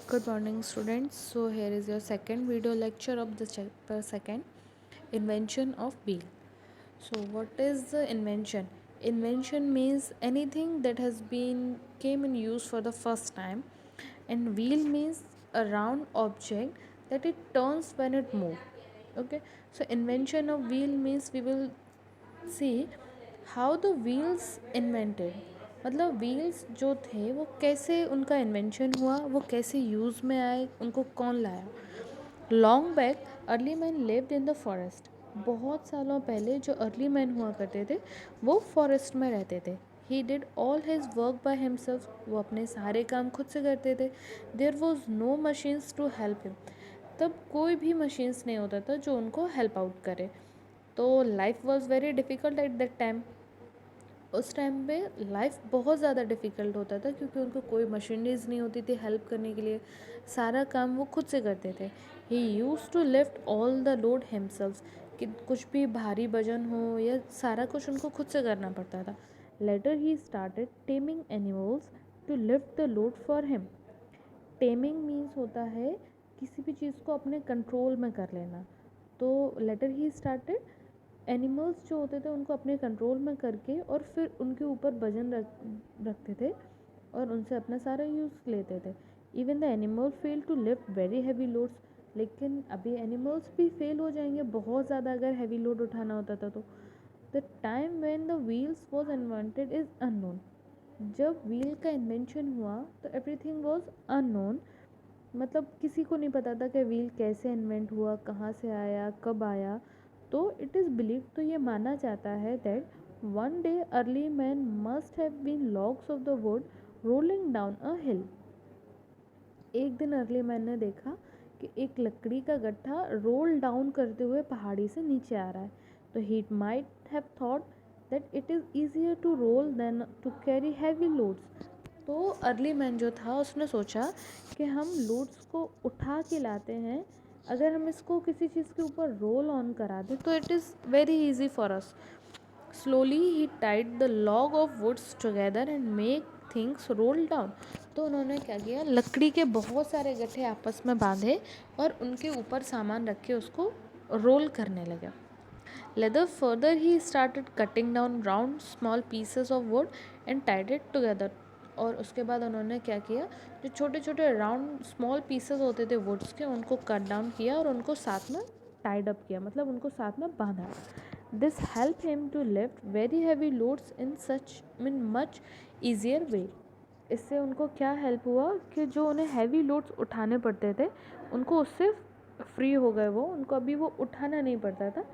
Good morning, students. So here is your second video lecture of the chapter second, invention of wheel. So what is the invention? Invention means anything that has been came in use for the first time, and wheel means a round object that it turns when it moves. Okay. So invention of wheel means we will see how the wheels invented, मतलब wheels जो थे वो कैसे उनका invention हुआ, वो कैसे use में आए, उनको कौन लाया. Long back early man lived in the forest. बहुत सालों पहले जो अर्ली मैन हुआ करते थे वो फॉरेस्ट में रहते थे. He did all his work by himself. वो अपने सारे काम खुद से करते थे. There was no machines to help him. तब कोई भी मशीन्स नहीं होता था जो उनको हेल्प आउट करे. तो life was very difficult at that time. उस टाइम पे लाइफ बहुत ज़्यादा डिफ़िकल्ट होता था क्योंकि उनको कोई मशीनरीज नहीं होती थी हेल्प करने के लिए. सारा काम वो खुद से करते थे. He used to lift all the load himself. कि कुछ भी भारी वजन हो या सारा कुछ उनको खुद से करना पड़ता था. Later he started taming animals to lift the load for him. Taming means होता है किसी भी चीज़ को अपने कंट्रोल में कर लेना. तो लेटर ही स्टार्टेड एनिमल्स जो होते थे उनको अपने कंट्रोल में करके और फिर उनके ऊपर वजन रखते थे और उनसे अपना सारा यूज़ लेते थे. Even the animal fail to lift very heavy loads. लेकिन अभी एनिमल्स भी फेल हो जाएंगे बहुत ज़्यादा अगर हैवी लोड उठाना होता था. तो the time when the wheels was invented is unknown. जब व्हील का इन्वेंशन हुआ तो एवरीथिंग वॉज अननोन. मतलब किसी को नहीं पता था कि व्हील कैसे इन्वेंट हुआ, कहाँ से आया, कब आया. तो इट इज़ बिलीव, तो ये माना जाता है that one day early man must have been logs of the wood rolling down a hill. एक दिन अर्ली मैन ने देखा कि एक लकड़ी का गट्ठा रोल डाउन करते हुए पहाड़ी से नीचे आ रहा है. तो he might have thought that it is easier to roll than to carry heavy loads. तो अर्ली मैन जो था उसने सोचा कि हम लोड्स को उठा के लाते हैं, अगर हम इसको किसी चीज़ के ऊपर रोल ऑन करा दें तो it is very easy for us. Slowly he tied the log of woods together and make things roll down. तो उन्होंने क्या किया, लकड़ी के बहुत सारे गट्ठे आपस में बांधे और उनके ऊपर सामान रख के उसको रोल करने लगे. Later further he started cutting down round small pieces of wood and tied it together. और उसके बाद उन्होंने क्या किया, जो छोटे छोटे राउंड स्मॉल पीसेस होते थे वुड्स के उनको कट डाउन किया और उनको साथ में टाइड अप किया, मतलब उनको साथ में बांधा. This help him to lift very heavy loads in much easier way. इससे उनको क्या हेल्प हुआ कि जो उन्हें हैवी लोड्स उठाने पड़ते थे उनको उससे फ्री हो गए, वो उनको अभी वो उठाना नहीं पड़ता था.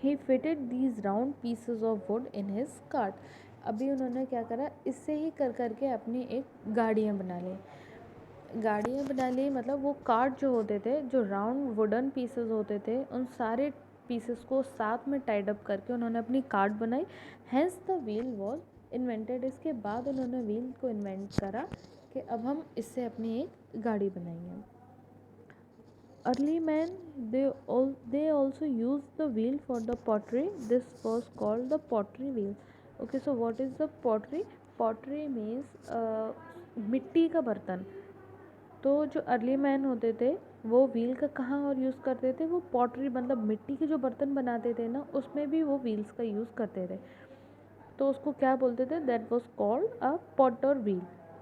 He fitted these round pieces of wood in his cart. अभी उन्होंने क्या करा, इससे ही कर करके अपनी एक गाड़ियाँ बना ली. मतलब वो कार्ट जो होते थे, जो राउंड वुडन पीसेस होते थे, उन सारे पीसेस को साथ में टाइड अप करके उन्होंने अपनी कार्ट बनाई. Hence the wheel was invented. इसके बाद उन्होंने व्हील को इन्वेंट करा कि अब हम इससे अपनी एक गाड़ी बनाएंगे. Early men, they also used the wheel for the pottery. This was called the pottery wheel. Okay, so what is the pottery? Pottery means मिट्टी का बर्तन. तो जो अर्ली मैन होते थे वो व्हील का कहाँ और यूज़ करते थे, वो पॉटरी मतलब मिट्टी के जो बर्तन बनाते थे ना उसमें भी वो व्हील्स का यूज़ करते थे. तो उसको क्या बोलते थे, that was called a Potter wheel.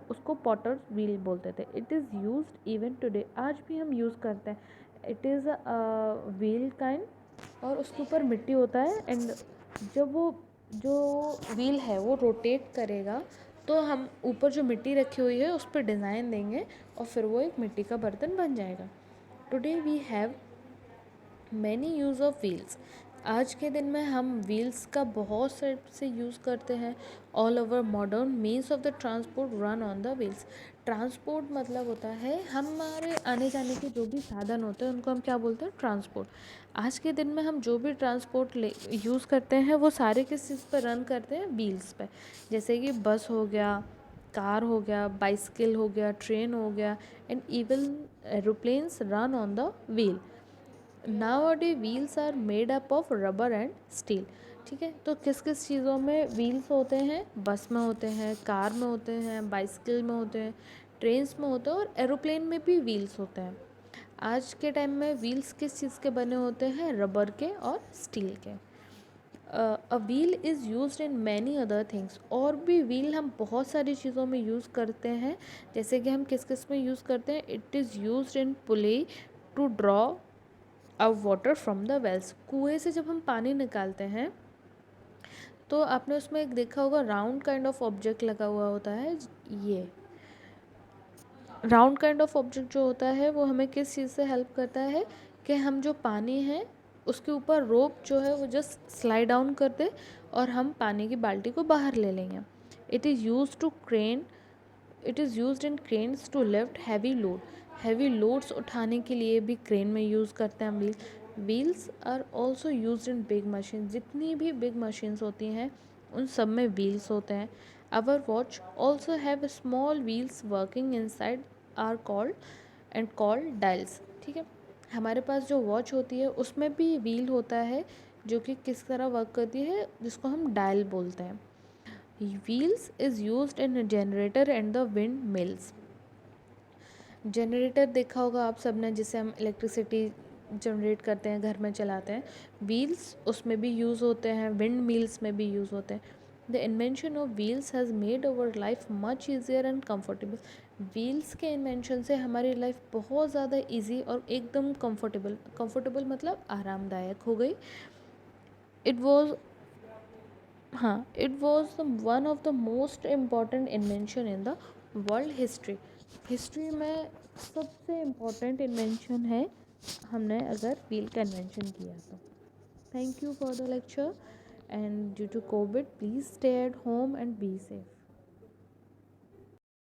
उसको पॉटर्स व्हील बोलते थे. It is used even today. आज भी हम यूज़ करते हैं. It is a wheel kind और उसके ऊपर मिट्टी होता है. एंड जब वो जो व्हील है वो रोटेट करेगा तो हम ऊपर जो मिट्टी रखी हुई है उस पर डिज़ाइन देंगे और फिर वो एक मिट्टी का बर्तन बन जाएगा. Today we have many use of wheels. आज के दिन में हम व्हील्स का बहुत से यूज़ करते हैं. All over modern means of the transport run on the wheels. Transport मतलब होता है हमारे आने जाने के जो भी साधन होते हैं उनको हम क्या बोलते हैं, ट्रांसपोर्ट. आज के दिन में हम जो भी ट्रांसपोर्ट यूज़ करते हैं वो सारे किस चीज़ पर रन करते हैं, व्हील्स पे. जैसे कि बस हो गया, कार हो गया, बाइसिकल हो गया, ट्रेन हो गया, and even aeroplanes run on the wheel. Nowadays wheels are made up of rubber and steel. ठीक है, तो किस किस चीज़ों में व्हील्स होते हैं, बस में होते हैं, कार में होते हैं, बाइसिकल में होते हैं, ट्रेन्स में होता है और एरोप्लेन में भी व्हील्स होते हैं। आज के टाइम में व्हील्स किस चीज़ के बने होते हैं? रबर के और स्टील के। A wheel is used in many other things, और भी व्हील हम बहुत सारी चीज़ों में यूज़ करते हैं। जैसे कि हम किस किस में यूज़ करते हैं? It is used in pulley to draw a water from the wells. कुएँ से जब हम पानी निकालते हैं तो आपने उसमें एक देखा होगा राउंड काइंड ऑफ ऑब्जेक्ट लगा हुआ होता है। ये राउंड काइंड ऑफ ऑब्जेक्ट जो होता है वो हमें किस चीज़ से हेल्प करता है कि हम जो पानी है उसके ऊपर रोप जो है वो जस्ट स्लाइड डाउन कर दे और हम पानी की बाल्टी को बाहर ले लेंगे। It is use to crane it is use in cranes to lift heavy load. Heavy loads उठाने के लिए भी क्रेन में यूज़ करते हैं हम wheel. Wheels are also use in big machine. जितनी भी बिग मशीन्स होती हैं उन सब में व्हील्स होते हैं। Our watch also have small wheels working inside are called dials. ठीक है, हमारे पास जो वॉच होती है उसमें भी व्हील होता है जो कि किस तरह वर्क करती है, जिसको हम डायल बोलते हैं। Wheels is used in generator and the wind mills. Generator देखा होगा आप सब ने, जिससे हम इलेक्ट्रिसिटी जनरेट करते हैं, घर में चलाते हैं। व्हील्स उसमें भी यूज़ होते हैं, विंड मिल्स में भी यूज़ होते हैं। The invention of wheels has made our life much easier and comfortable. Wheels के इन्वेंशन से हमारी लाइफ बहुत ज़्यादा ईजी और एकदम कंफर्टेबल मतलब आरामदायक हो गई। इट वॉज हाँ, it was one of the most important invention in the world history में सबसे इम्पॉर्टेंट इन्वेंशन है हमने अगर व्हील का इन्वेंशन किया तो। Thank you for the lecture, and due to COVID, please stay at home and be safe.